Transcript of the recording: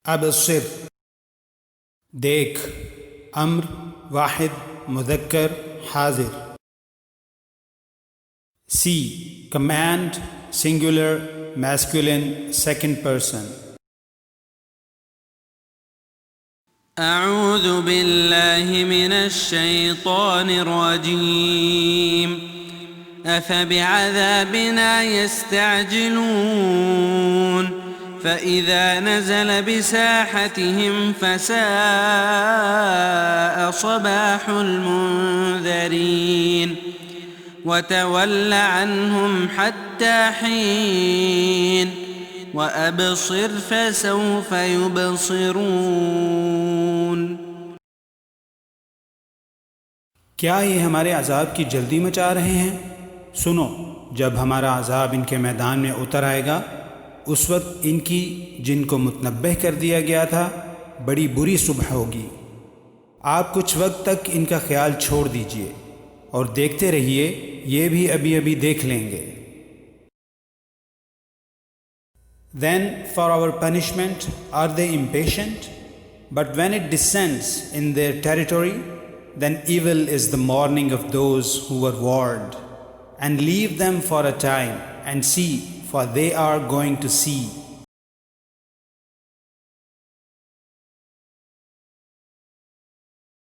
अबसिर देख, अम्र वाहिद मुज़क्कर हाजिर। See command singular masculine second person. अऊज़ु बिल्लाहि मिनश शैतानिर रजीम। अफ़बिअज़ाबिना यस्तअजिलून फ़इज़ा नज़ल बिसाहतिहिम फ़साअ सबाहुल मुंज़रीन वतवल्ल अन्हुम हत्ता हीन वअबसिर फ़सौफ़ युबसिरून। क्या ये हमारे अज़ाब की जल्दी मचा रहे हैं? सुनो, जब हमारा अज़ाब इनके मैदान में उतर आएगा, उस वक्त इनकी जिनको मुतनब्बह कर दिया गया था बड़ी बुरी सुबह होगी। आप कुछ वक्त तक इनका ख्याल छोड़ दीजिए और देखते रहिए, ये भी अभी अभी देख लेंगे। Then for our punishment are they impatient? But when it descends in their territory, then evil is the morning of those who were warned. And leave them for a time and see, for they are going to see.